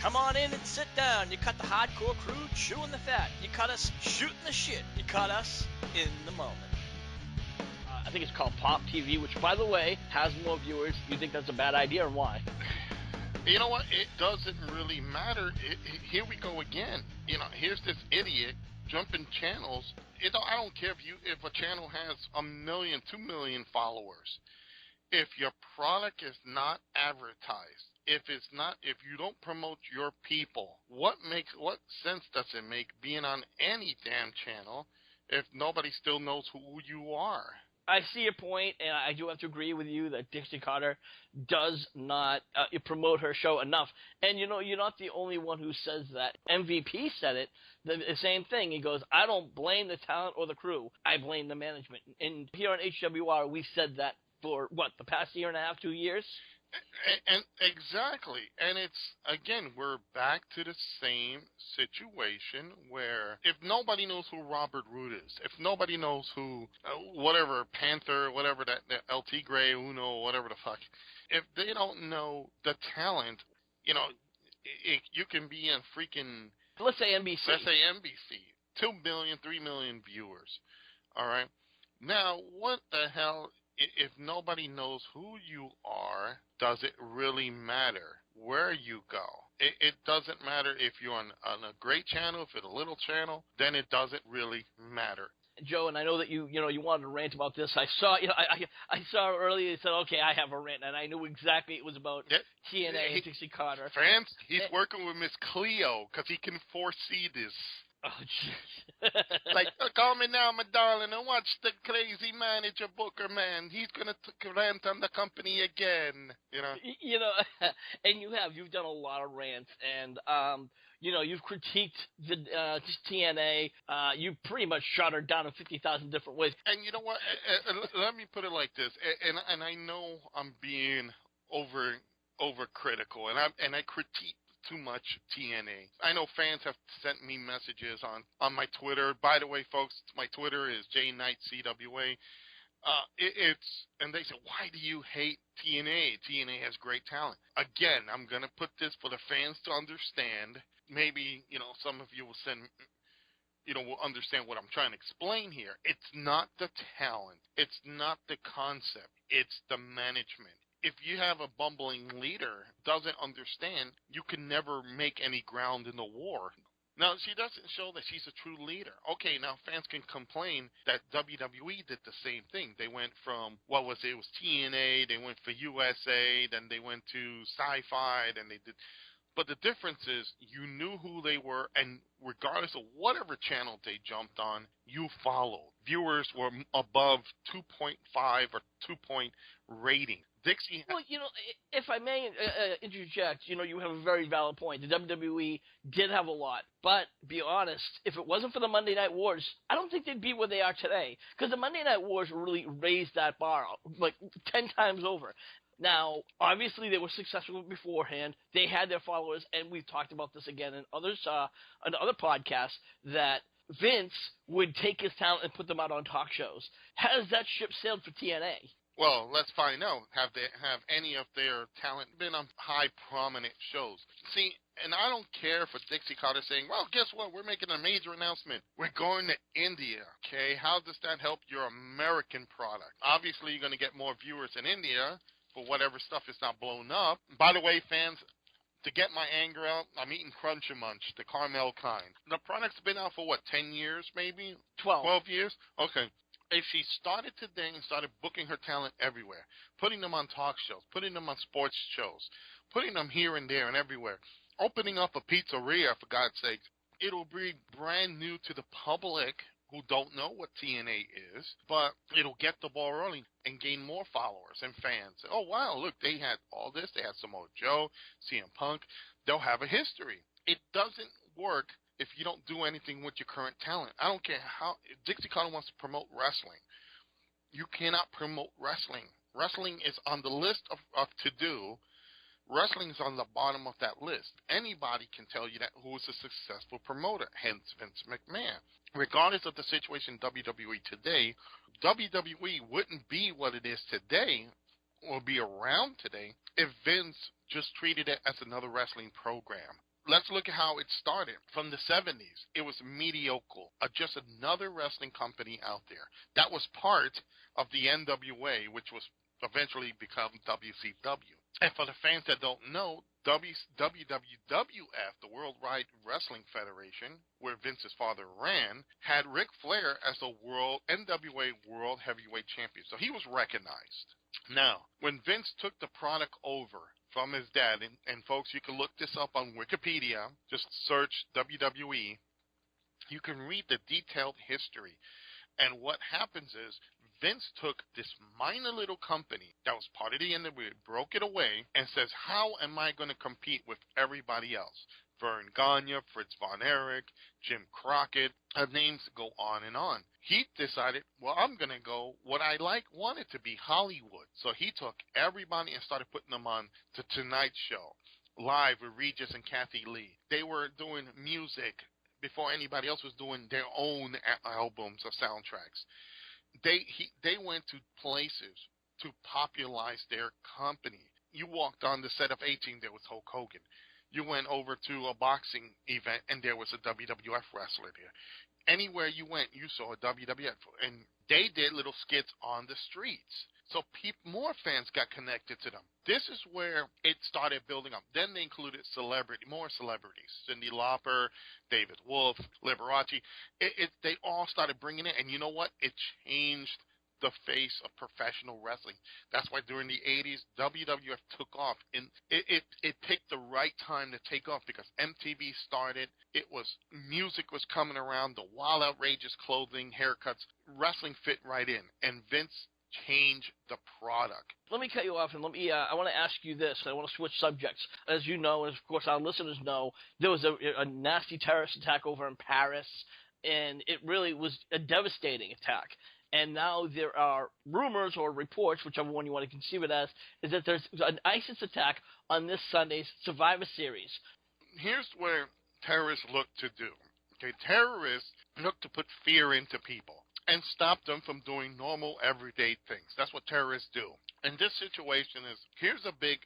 Come on in and sit down. You cut the hardcore crew chewing the fat. You cut us shooting the shit. You cut us in the moment. I think it's called Pop TV, which, by the way, has more viewers. You think that's a bad idea, or why? You know what? It doesn't really matter. Here we go again. Here's this idiot jumping channels. I don't care if a channel has 1 million, 2 million followers. If your product is not advertised, if you don't promote your people, what sense does it make being on any damn channel if nobody still knows who you are? I see your point, and I do have to agree with you that Dixie Carter does not promote her show enough. And, you're not the only one who says that. MVP said it, the same thing. He goes, I don't blame the talent or the crew. I blame the management. And here on HWR, we said that for, the past year and a half, 2 years? And exactly. And it's, again, we're back to the same situation where if nobody knows who Robert Roode is, if nobody knows who, whatever, Panther, whatever that LT Gray, Uno, whatever the fuck, if they don't know the talent, you can be in freaking... Let's say NBC. 2 million, 3 million viewers. All right? Now, what the hell... If nobody knows who you are, does it really matter where you go? It doesn't matter if you're on a great channel, if it's a little channel, then it doesn't really matter. Joe, and I know that you wanted to rant about this. I saw I saw earlier. You said, okay, I have a rant, and I knew exactly it was about TNA and Dixie Carter. France, he's working with Miss Cleo because he can foresee this. Oh, jeez. Like, call me now, my darling, and watch the crazy manager Booker, man. He's going to rant on the company again, And you've done a lot of rants, and, you've critiqued the TNA. You've pretty much shot her down in 50,000 different ways. And you know what? Let me put it like this, and I know I'm being overcritical, and I critique too much TNA. I know fans have sent me messages on my Twitter. By the way, folks, my Twitter is JKnightCWA. And they say, why do you hate TNA? TNA has great talent. Again, I'm going to put this for the fans to understand. Maybe, some of you will will understand what I'm trying to explain here. It's not the talent. It's not the concept. It's the management. If you have a bumbling leader doesn't understand, you can never make any ground in the war. Now, she doesn't show that she's a true leader. Okay, now fans can complain that WWE did the same thing. They went from, it was TNA, they went for USA, then they went to Sci-Fi, then they did... But the difference is you knew who they were, and regardless of whatever channel they jumped on, you followed. Viewers were above 2.5 or 2-point rating. Dixie. Well, if I may interject, you have a very valid point. The WWE did have a lot, but be honest, if it wasn't for the Monday Night Wars, I don't think they'd be where they are today. Because the Monday Night Wars really raised that bar like 10 times over. Now, obviously, they were successful beforehand. They had their followers, and we've talked about this again in other podcasts, that Vince would take his talent and put them out on talk shows. Has that ship sailed for TNA? Well, let's find out. Have any of their talent been on high prominent shows? See, and I don't care for Dixie Carter saying, well, guess what? We're making a major announcement. We're going to India, okay? How does that help your American product? Obviously, you're going to get more viewers in India for whatever stuff is not blown up. By the way, fans, to get my anger out, I'm eating Crunch a Munch, the caramel kind. The product's been out for, 10 years maybe? 12 years? Okay. If she started today and started booking her talent everywhere, putting them on talk shows, putting them on sports shows, putting them here and there and everywhere, opening up a pizzeria, for God's sake, it'll be brand new to the public who don't know what TNA is, but it'll get the ball rolling and gain more followers and fans. Oh, wow, look, they had all this. They had Samoa Joe, CM Punk. They'll have a history. It doesn't work if you don't do anything with your current talent. I don't care how – if Dixie Carter wants to promote wrestling, you cannot promote wrestling. Wrestling is on the list of to-do. Wrestling is on the bottom of that list. Anybody can tell you that who is a successful promoter, hence Vince McMahon. Regardless of the situation in WWE today, WWE wouldn't be what it is today or be around today if Vince just treated it as another wrestling program. let's look at how it started. From the 70s, it was mediocre. Just another wrestling company out there. That was part of the NWA, which was eventually become WCW. And for the fans that don't know, WWF, the Worldwide Wrestling Federation, where Vince's father ran, had Ric Flair as the NWA World Heavyweight Champion. So he was recognized. Now, when Vince took the product over from his dad, and folks, you can look this up on Wikipedia, just search WWE, you can read the detailed history. And what happens is Vince took this minor little company that was part of the NWA, broke it away, and says, how am I going to compete with everybody else? Vern Gagne, Fritz Von Erich, Jim Crockett, names go on and on. He decided, well, I'm going to go what I wanted to be Hollywood. So he took everybody and started putting them on The Tonight Show, live with Regis and Kathy Lee. They were doing music before anybody else was doing their own albums or soundtracks. They went to places to popularize their company. You walked on the set of 18, there was Hulk Hogan. You went over to a boxing event, and there was a WWF wrestler there. Anywhere you went, you saw a WWF. And they did little skits on the streets. So more fans got connected to them. This is where it started building up. Then they included more celebrities. Cyndi Lauper, David Wolf, Liberace. They all started bringing it. And you know what? It changed the face of professional wrestling. That's why during the 80s, WWF took off. And it picked the right time to take off because MTV started. Music was coming around, the wild, outrageous clothing, haircuts. Wrestling fit right in. And Vince changed the product. Let me cut you off, and I want to ask you this. I want to switch subjects. As you know, and of course our listeners know, there was a nasty terrorist attack over in Paris, and it really was a devastating attack. And now there are rumors or reports, whichever one you want to conceive it as, is that there's an ISIS attack on this Sunday's Survivor Series. Here's where terrorists look to do. Okay, terrorists look to put fear into people and stop them from doing normal, everyday things. That's what terrorists do. And this situation is, here's a big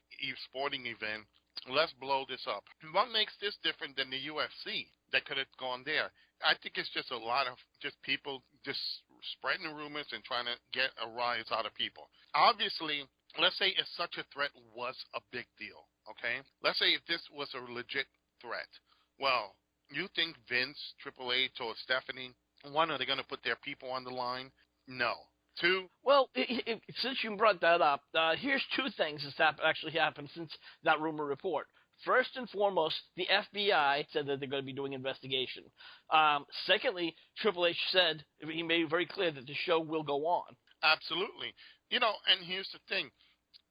sporting event. Let's blow this up. What makes this different than the UFC that could have gone there? I think it's just a lot of just people just spreading rumors and trying to get a rise out of people. Obviously, let's say if such a threat was a big deal, okay? Let's say if this was a legit threat. Well, you think Vince, Triple H, or Stephanie, one, are they going to put their people on the line? No. Two. Well, since you brought that up, here's two things that's actually happened since that rumor report. First and foremost, the FBI said that they're going to be doing investigation. Secondly, Triple H said, he made it very clear that the show will go on. Absolutely. You know, and here's the thing.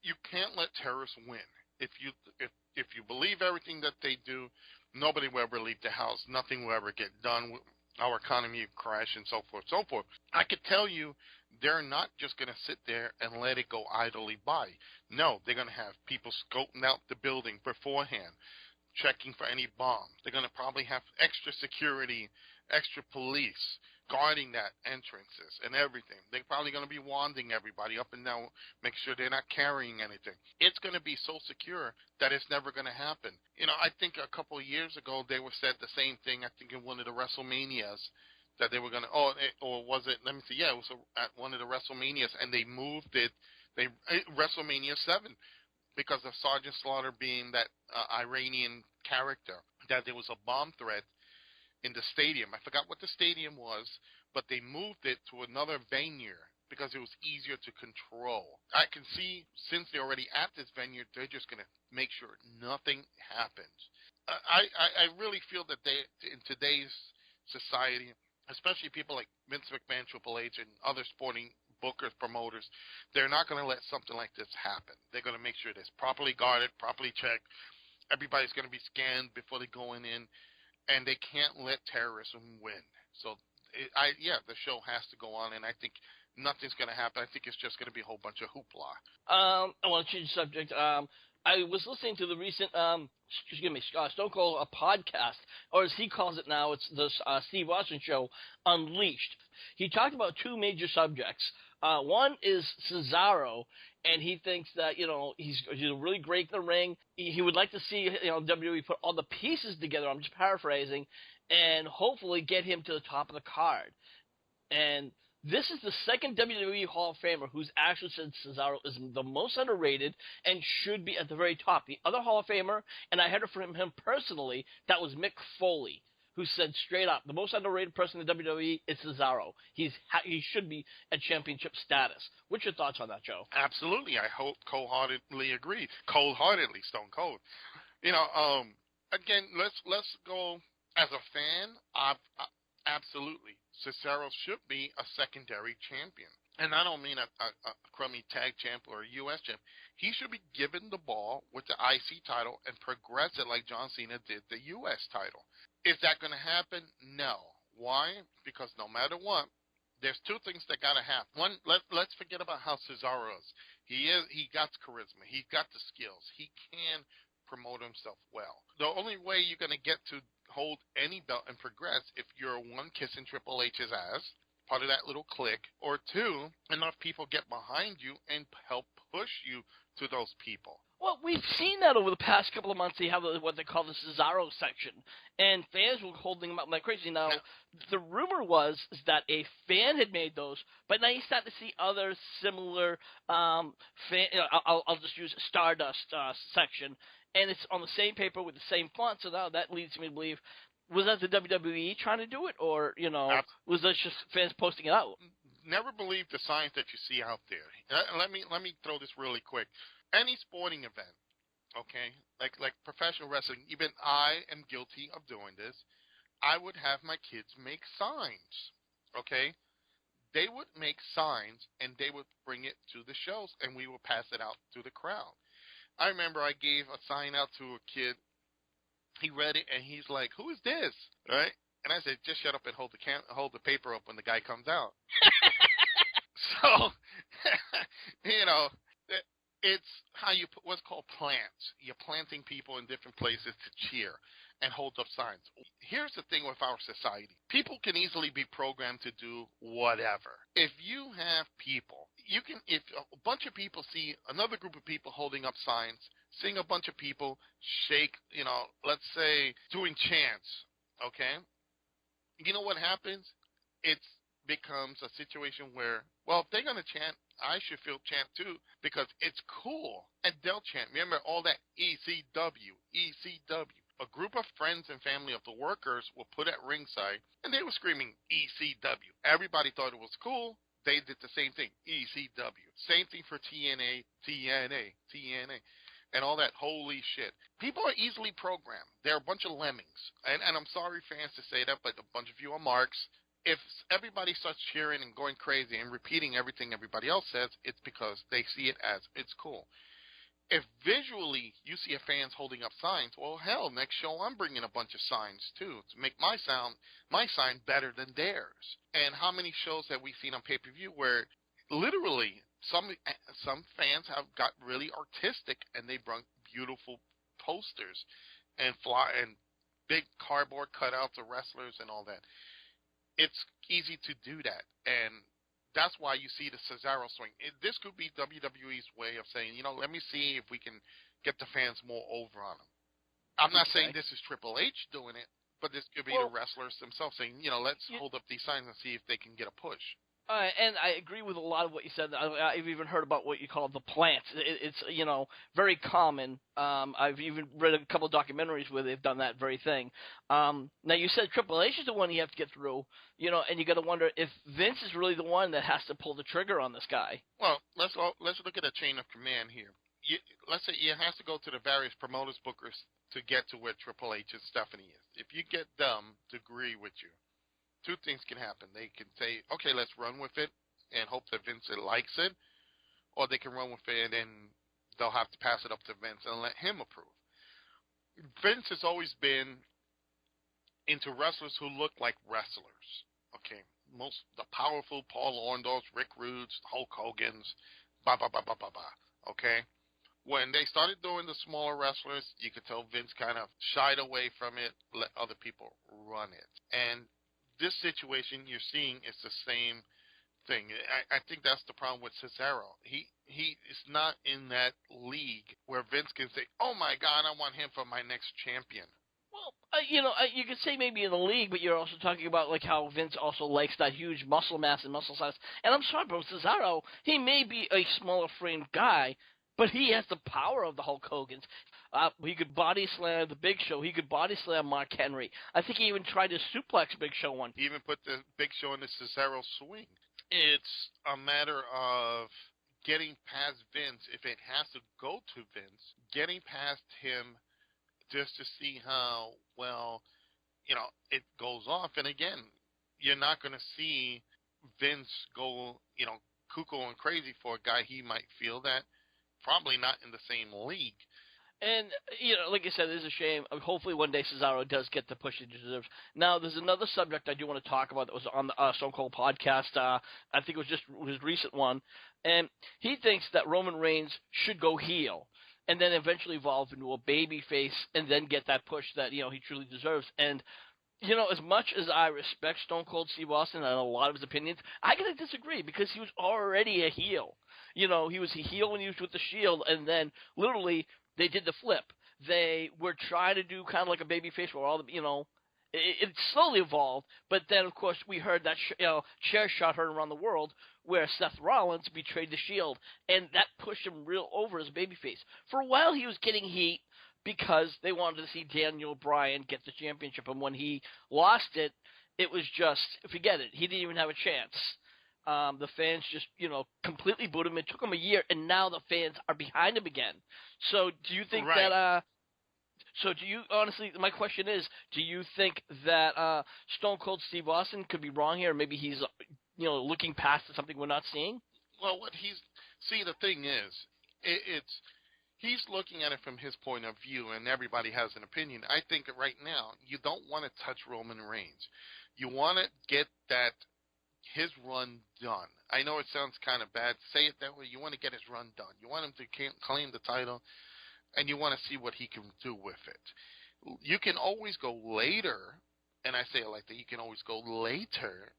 You can't let terrorists win. If you believe everything that they do, nobody will ever leave the house. Nothing will ever get done. Our economy will crash and so forth, so forth. I could tell you they're not just going to sit there and let it go idly by. No, they're going to have people scoping out the building beforehand, checking for any bombs. They're going to probably have extra security, extra police guarding that entrances and everything. They're probably going to be wanding everybody up and down, make sure they're not carrying anything. It's going to be so secure that it's never going to happen. You know, I think a couple of years ago they were said the same thing, I think in one of the WrestleManias, that they were going to, or was it, let me see, yeah, it was at one of the WrestleManias, and they moved it, WrestleMania 7, because of Sergeant Slaughter being that Iranian character, that there was a bomb threat in the stadium. I forgot what the stadium was, but they moved it to another venue because it was easier to control. I can see, since they're already at this venue, they're just going to make sure nothing happens. I really feel that in today's society, especially people like Vince McMahon, Triple H, and other sporting bookers, promoters, they're not going to let something like this happen. They're going to make sure it's properly guarded, properly checked. Everybody's going to be scanned before they go in, and they can't let terrorism win. So, the show has to go on, and I think nothing's going to happen. I think it's just going to be a whole bunch of hoopla. I want to change the subject. I was listening to the recent, Stone Cold podcast, or as he calls it now, it's the Steve Austin show, Unleashed. He talked about two major subjects. One is Cesaro and he thinks that, he's really great in the ring. He would like to see, WWE put all the pieces together, I'm just paraphrasing, and hopefully get him to the top of the card. And this is the second WWE Hall of Famer who's actually said Cesaro is the most underrated and should be at the very top. The other Hall of Famer, and I heard it from him personally, that was Mick Foley, who said straight up, the most underrated person in the WWE is Cesaro. He should be at championship status. What's your thoughts on that, Joe? Absolutely. I cold-heartedly agree. Cold-heartedly, Stone Cold. Again, let's go as a fan. Absolutely. Cesaro should be a secondary champion. And I don't mean a crummy tag champ or a U.S. champ. He should be given the ball with the IC title and progress it like John Cena did the U.S. title. Is that going to happen? No. Why? Because no matter what, there's two things that got to happen. One, let's forget about how Cesaro is. He got charisma. He's got the skills. He can promote himself well. The only way you're going to get to hold any belt and progress if you're, one, kissing Triple H's ass, part of that little clique, or two, enough people get behind you and help push you to those people. Well, we've seen that over the past couple of months. They have what they call the Cesaro section, and fans were holding them up like crazy. Now, the rumor was that a fan had made those, but now you start to see other similar I'll just use Stardust section, and it's on the same paper with the same font, so now that leads me to believe, was that the WWE trying to do it, or, was that just fans posting it out? Never believe the signs that you see out there. Let me throw this really quick. Any sporting event, okay, like professional wrestling, even I am guilty of doing this, I would have my kids make signs, okay? They would make signs, and they would bring it to the shows, and we would pass it out to the crowd. I remember I gave a sign out to a kid. He read it, and he's like, "Who is this?" Right? And I said, "Just shut up and hold the paper up when the guy comes out." So, it's how you put what's called plants. You're planting people in different places to cheer and hold up signs. Here's the thing with our society. People can easily be programmed to do whatever. If you have people, if a bunch of people see another group of people holding up signs, seeing a bunch of people shake, let's say doing chants, okay? You know what happens? It becomes a situation where, well, if they're going to chant, I should feel chant too, because it's cool. And they'll chant. Remember all that ECW, ECW. A group of friends and family of the workers were put at ringside, and they were screaming ECW. Everybody thought it was cool. They did the same thing, ECW. Same thing for TNA, TNA, TNA, and all that holy shit. People are easily programmed. They're a bunch of lemmings. And I'm sorry, fans, to say that, but a bunch of you are marks. If everybody starts cheering and going crazy and repeating everything everybody else says, it's because they see it as it's cool. If visually you see a fans holding up signs, well, hell, next show I'm bringing a bunch of signs too to make my sign better than theirs. And how many shows have we seen on pay-per-view where literally some fans have got really artistic and they brought beautiful posters and big cardboard cutouts of wrestlers and all that. It's easy to do that, and that's why you see the Cesaro swing. This could be WWE's way of saying, let me see if we can get the fans more over on them. I'm not saying this is Triple H doing it, but this could be the wrestlers themselves saying, let's hold up these signs and see if they can get a push. And I agree with a lot of what you said. I've even heard about what you call the plants. It's very common. I've even read a couple of documentaries where they've done that very thing. Now, you said Triple H is the one you have to get through, and you got to wonder if Vince is really the one that has to pull the trigger on this guy. Well, let's look at a chain of command here. Let's say it has to go to the various promoters, bookers to get to where Triple H and Stephanie is. If you get them to agree with you, two things can happen. They can say, okay, let's run with it and hope that Vince likes it, or they can run with it and they'll have to pass it up to Vince and let him approve. Vince has always been into wrestlers who look like wrestlers. Okay, the powerful Paul Orndorffs, Rick Rudes, Hulk Hogan's, okay? When they started doing the smaller wrestlers, you could tell Vince kind of shied away from it, let other people run it. And this situation you're seeing is the same thing. I think that's the problem with Cesaro. He is not in that league where Vince can say, "Oh my God, I want him for my next champion." Well, you could say maybe in the league, but you're also talking about like how Vince also likes that huge muscle mass and muscle size. And I'm sorry, bro, Cesaro, he may be a smaller framed guy, but he has the power of the Hulk Hogan's. He could body slam the Big Show. He could body slam Mark Henry. I think he even tried to suplex Big Show one. He even put the Big Show in the Cesaro swing. It's a matter of getting past Vince. If it has to go to Vince, getting past him just to see how well, it goes off. And again, you're not going to see Vince go, cuckoo and crazy for a guy he might feel that probably not in the same league. And, like I said, it is a shame. Hopefully one day Cesaro does get the push he deserves. Now, there's another subject I do want to talk about that was on the Stone Cold podcast. I think it was just his recent one. And he thinks that Roman Reigns should go heel and then eventually evolve into a baby face and then get that push that, he truly deserves. And, as much as I respect Stone Cold Steve Austin and a lot of his opinions, I gotta disagree because he was already a heel. He was a heel when he was with the Shield, and then literally they did the flip. They were trying to do kind of like a baby face where all the, it slowly evolved, but then, of course, we heard that, chair shot heard around the world where Seth Rollins betrayed the Shield, and that pushed him real over as a babyface. For a while, he was getting heat because they wanted to see Daniel Bryan get the championship, and when he lost it, it was just, forget it. He didn't even have a chance. The fans just, completely booed him. It took him a year, and now the fans are behind him again. So do you think that So do you, honestly, my question is, do you think that Stone Cold Steve Austin could be wrong here? Maybe he's, looking past something we're not seeing? Well, the thing is, he's looking at it from his point of view, and everybody has an opinion. I think right now, you don't want to touch Roman Reigns. You want to get his run done. I know it sounds kind of bad. Say it that way. You want to get his run done. You want him to claim the title, and you want to see what he can do with it. You can always go later, and I say it like that. You can always go later,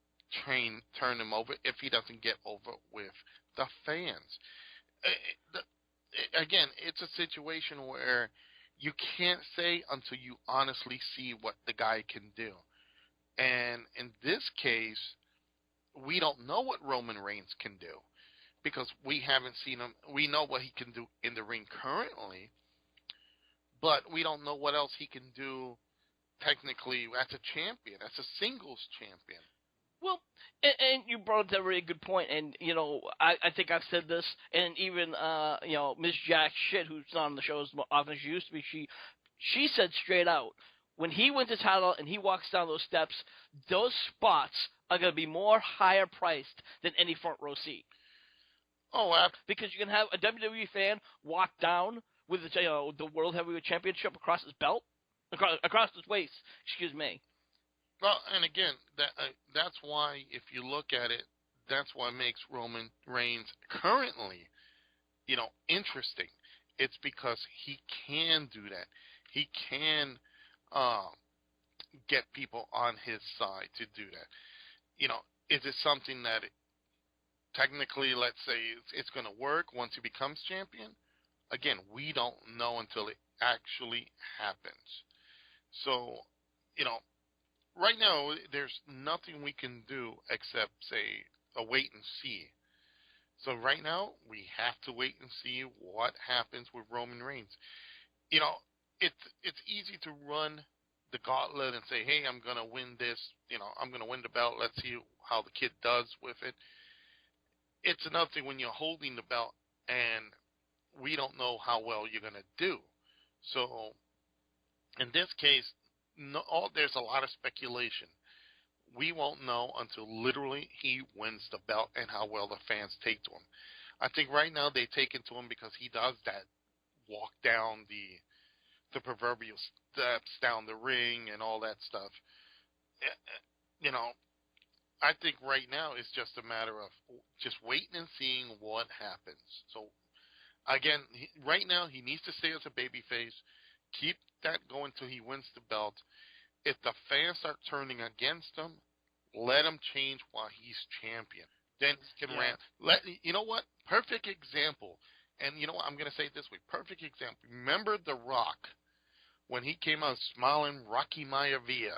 turn him over if he doesn't get over with the fans. Again, it's a situation where you can't say until you honestly see what the guy can do. And in this case, we don't know what Roman Reigns can do because we haven't seen him. We know what he can do in the ring currently, but we don't know what else he can do technically as a champion, as a singles champion. Well, and you brought up that really good point, and, I think I've said this, and even, Ms. Jack Shit, who's not on the show as often as she used to be, she said straight out, when he wins the title and he walks down those steps, those spots are going to be more higher priced than any front row seat. Oh, because you can have a WWE fan walk down with the World Heavyweight Championship across his belt, across his waist, excuse me. Well, and again, that's why, if you look at it, that's what makes Roman Reigns currently, interesting. It's because he can do that. He can get people on his side to do that. Is it something that technically, let's say, it's going to work once he becomes champion? Again, we don't know until it actually happens. So, right now, there's nothing we can do except, say, a wait and see. So right now, we have to wait and see what happens with Roman Reigns. It's easy to run the gauntlet and say, hey, I'm going to win this. I'm going to win the belt. Let's see how the kid does with it. It's another thing when you're holding the belt and we don't know how well you're going to do. So in this case, there's a lot of speculation. We won't know until literally he wins the belt and how well the fans take to him. I think right now they take it to him because he does that walk down the proverbial steps down the ring and all that stuff. I think right now it's just a matter of just waiting and seeing what happens. So again, right now he needs to stay as a babyface. Keep that going till he wins the belt. If the fans start turning against him, let him change while he's champion. Then he can rant. You know what? Perfect example. And you know what? I'm going to say it this way. Perfect example. Remember The Rock when he came out smiling, Rocky Maivia,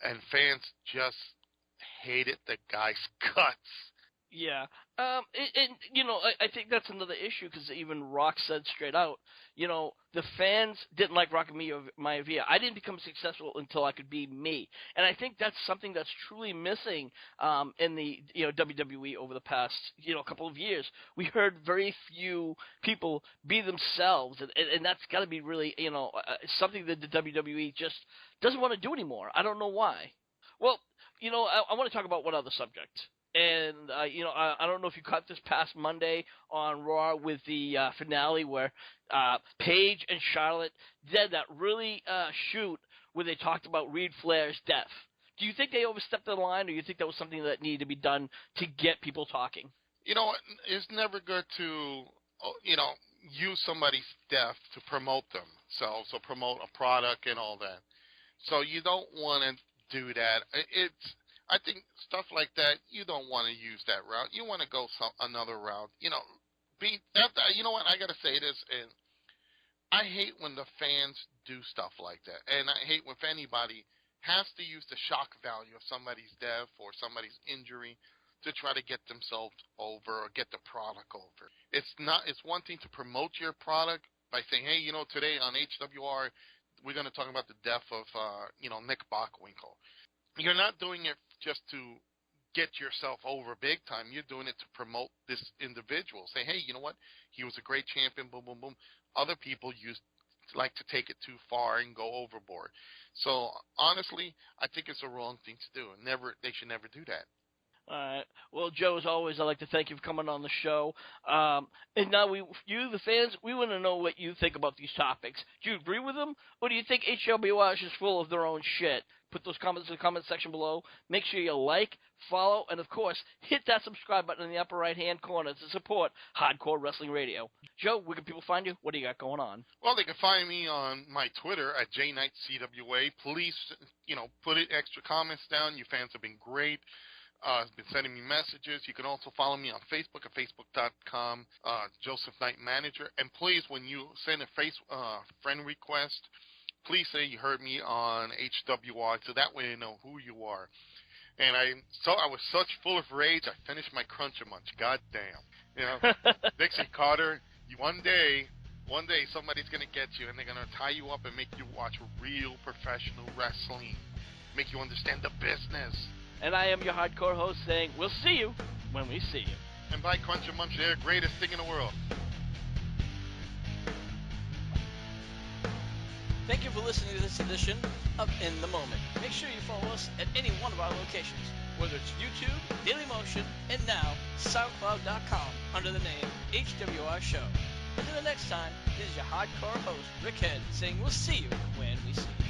and fans just hated the guy's guts. Yeah. And you know, I think that's another issue because even Rock said straight out, you know, the fans didn't like Rocky Maivia. I didn't become successful until I could be me. And I think that's something that's truly missing in the, you know, WWE over the past, you know, couple of years. We heard very few people be themselves, and that's got to be really, you know, something that the WWE just doesn't want to do anymore. I don't know why. Well, you know, I want to talk about one other subject. And, you know, I don't know if you caught this past Monday on Raw with the finale where Paige and Charlotte did that really shoot where they talked about Reed Flair's death. Do you think they overstepped the line, or do you think that was something that needed to be done to get people talking? You know, it's never good to, you know, use somebody's death to promote themselves or promote a product and all that. So you don't want to do that. I think stuff like that, you don't want to use that route. You want to go another route. You know, you know what? I got to say this, and I hate when the fans do stuff like that, and I hate when anybody has to use the shock value of somebody's death or somebody's injury to try to get themselves over or get the product over. It's one thing to promote your product by saying, hey, you know, today on HWR, we're going to talk about the death of, you know, Nick Bockwinkel. You're not doing it just to get yourself over big time. You're doing it to promote this individual. Say, hey, you know what? He was a great champion, boom, boom, boom. Other people like to take it too far and go overboard. So, honestly, I think it's a wrong thing to do. They should never do that. All right. Well, Joe, as always, I'd like to thank you for coming on the show. And now you, the fans, we want to know what you think about these topics. Do you agree with them, or do you think HWR is just full of their own shit? Put those comments in the comment section below. Make sure you like, follow, and, of course, hit that subscribe button in the upper right-hand corner to support Hardcore Wrestling Radio. Joe, where can people find you? What do you got going on? Well, they can find me on my Twitter at JKnightCWA. Please, you know, put extra comments down. You fans have been great. Been sending me messages. You can also follow me on Facebook at facebook.com, Joseph Knight Manager. And please, when you send a friend request, please say you heard me on HWR, so that way they know who you are. And I was such full of rage, I finished my Crunch a Munch. God damn. You know, Dixie Carter, one day somebody's going to get you, and they're going to tie you up and make you watch real professional wrestling, make you understand the business. And I am your hardcore host saying, we'll see you when we see you. And buy Crunch a Munch, they're the greatest thing in the world. Thank you for listening to this edition of In the Moment. Make sure you follow us at any one of our locations, whether it's YouTube, Dailymotion, and now SoundCloud.com under the name HWR Show. Until the next time, this is your hardcore host, Rick Head, saying we'll see you when we see you.